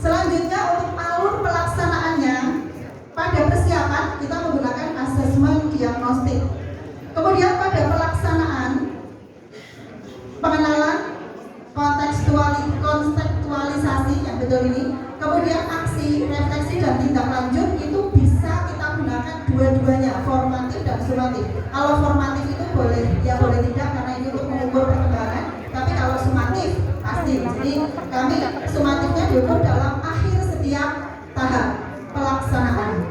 Selanjutnya untuk alur pelaksanaannya, pada persiapan kita menggunakan asesmen diagnostik. Kemudian pada pelaksanaan, pengenalan, kontekstualisasi yang betul ini, kemudian aksi, refleksi dan tindak lanjut itu bisa kita gunakan dua-duanya, formatif dan sumatif. Kalau formatif itu boleh, ya boleh tidak karena ini untuk mengukur perkembangan. Tapi kalau sumatif pasti. Jadi kami sumatifnya diukur dalam akhir setiap tahap pelaksanaan.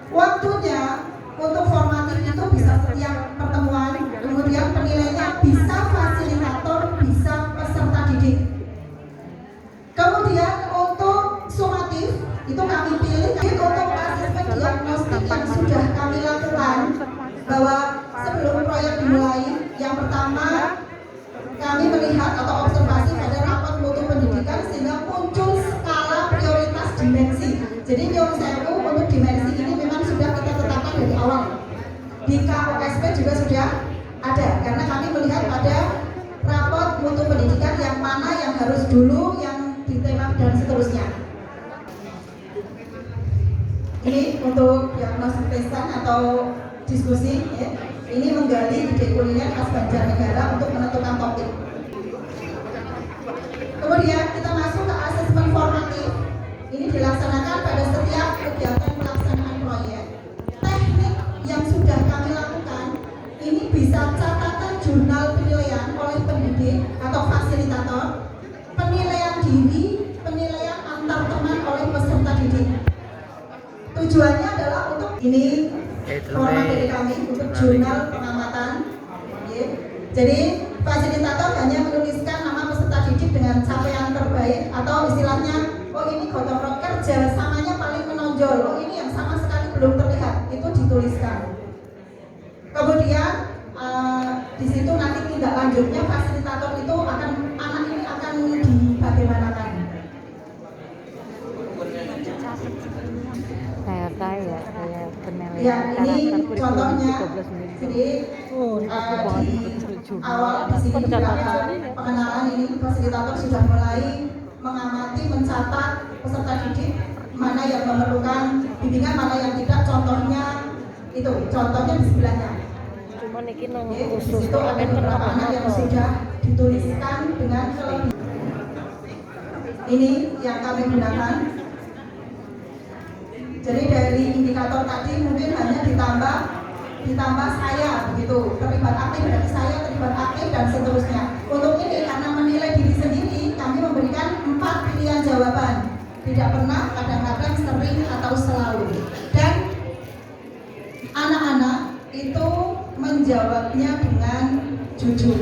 Waktunya untuk formatif itu bisa setiap pertemuan, kemudian penilaiannya bisa fasilitator, bisa peserta didik. Kemudian untuk sumatif itu kami pilih untuk asesmen diagnostik yang sudah kami lakukan, bahwa sebelum proyek dimulai, yang pertama kami melihat atau observasi pada rapot mutu pendidikan sehingga muncul skala prioritas dimensi. Jadi nyuwun sewu, untuk dimensi ini memang sudah kita tetapkan dari awal. Di KOSP juga sudah ada, karena kami melihat pada rapot mutu pendidikan yang mana yang harus dulu, yang di tema dan seterusnya. Ini untuk diagnosis pesan atau diskusi, ya. Ini menggali ide kuliner khas Banjarnegara untuk menentukan topik. Kemudian kita masuk ke asesmen formatif. Ini dilaksanakan pada setiap kegiatan pelaksanaan proyek. Teknik yang sudah kami lakukan ini bisa catatan jurnal penilaian oleh pendidik atau fasilitator, penilaian diri, penilaian antar teman oleh peserta didik. Tujuannya adalah untuk ini format dari kami untuk jurnal pengamatan. Ya. Jadi fasilitator hanya menuliskan nama peserta didik dengan capaian terbaik, atau istilahnya, oh ini gotong royong kerja samanya paling menonjol, oh ini yang sama sekali belum terlihat, itu dituliskan. Kemudian di situ nanti tindak lanjutnya fasilitator itu akan, anak ini akan dibagaimanakan. Kayak penilaian Ya, ini karakter contohnya. 13 menit. Jadi awal di sini pengenalan ini fasilitator sudah mulai mengamati, mencatat peserta didik mana yang memerlukan bimbingan, mana yang tidak. Contohnya itu, contohnya di sebelahnya. Cuman iki nang Di khusus situ ada beberapa anak yang sudah dituliskan dengan kelebihan. Ini yang kami gunakan. Jadi dari indikator tadi mungkin hanya ditambah saya begitu, terlibat aktif dari saya, terlibat aktif dan seterusnya. Untuk ini karena menilai diri sendiri, kami memberikan 4 pilihan jawaban. Tidak pernah, kadang-kadang, sering atau selalu. Dan anak-anak itu menjawabnya dengan jujur.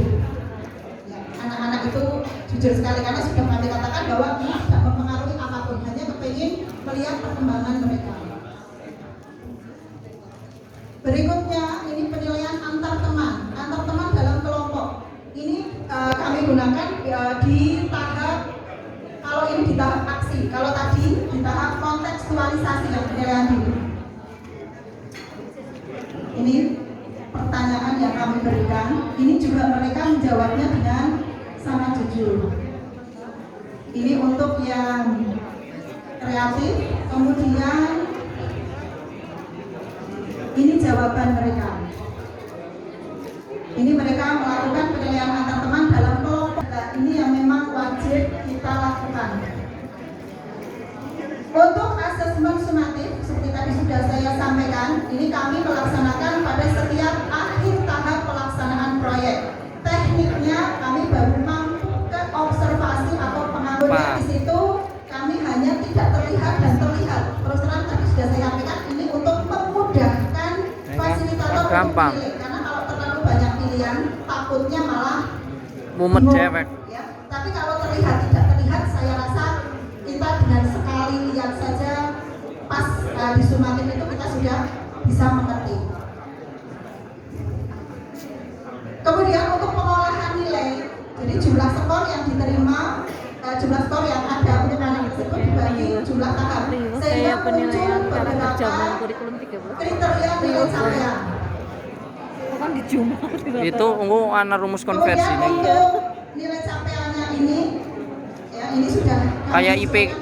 Ya, anak-anak itu jujur sekali karena sudah kami katakan bahwa ini tidak mempengaruhi apapun, hanya kepingin melihat perkembangan mereka. Berikutnya ini penilaian antar teman dalam kelompok. Ini kami gunakan di tahap, kalau ini di tahap aksi, kalau tadi di tahap kontekstualisasi yang penilaian diri. Ini pertanyaan yang kami berikan, ini juga mereka menjawabnya dengan sangat jujur. Ini untuk yang kreatif, kemudian ini jawaban mereka. Ini mereka melakukan penilaian antar teman dalam kelompok. Ini yang memang wajib kita lakukan. Untuk asesmen sumatif, seperti tadi sudah saya sampaikan, ini kami melaksanakan pada setiap akhir tahap pelaksanaan proyek. Tekniknya kami baru mampu ke observasi atau pengamatan. Di situ kami hanya tidak terlihat dan terlihat. Terus terang tadi sudah saya sampaikan, ini untuk memudahkan fasilitator gampang. memilih. Karena kalau terlalu banyak pilihan, takutnya malah mumet cewek. Ya. Tapi kalau terlihat tidak terlihat, saya rasa kita dengan sekali lihat saja pas di sumatif itu kita sudah bisa mengerti. Kemudian untuk pengolahan nilai, jadi jumlah skor yang diterima, jumlah skor yang ada untuk anak tersebut dibagi jumlah tahap, sehingga muncul beberapa kriteria nilai capaian. Kan di Jumat Itu ungu ana rumus konversi Kemudian nih. untuk nilai capaiannya ini, ya ini sudah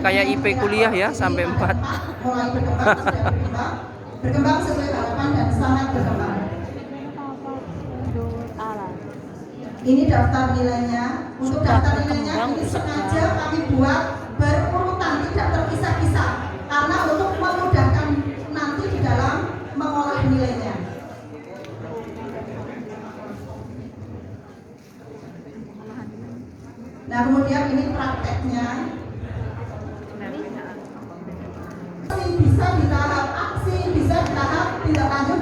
kayak IP kuliah ya sampai 4. Mulai berkembang, sudah berkembang sesuai harapan dan sangat berkembang. Ini daftar nilainya. Untuk daftar nilainya ini sengaja kami buat berurutan, tidak terpisah-pisah, karena untuk memudahkan nanti di dalam mengolah nilainya. Nah, kemudian ini prakteknya. Bisa di tahap aksi, bisa di tahap tidak lanjut.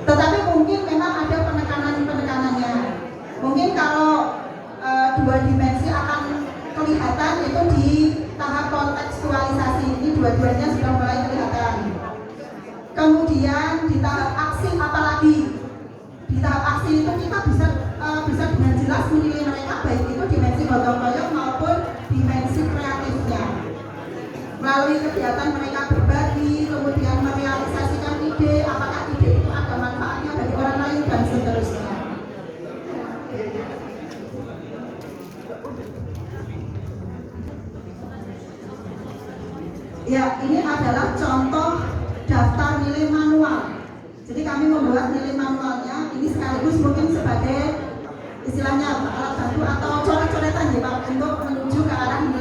Tetapi mungkin memang ada penekanan-penekanannya. Mungkin kalau dua dimensi akan kelihatan itu di tahap kontekstualisasi. Ini dua-duanya sudah mulai kelihatan. Kemudian di tahap aksi apalagi? Di tahap aksi itu kita bisa dengan jelas menilai mereka, baik itu dimensi gotong royong maupun dimensi kreatifnya. Melalui kegiatan mereka berbagi, kemudian merealisasikan ide, apakah ide itu ada manfaatnya bagi orang lain dan seterusnya. Ya, ini adalah contoh daftar nilai manual. Jadi kami membuat nilai manualnya ini sekaligus mungkin sebagai istilahnya alat bantu atau coret-coretan ya Pak, untuk menuju ke arah nilai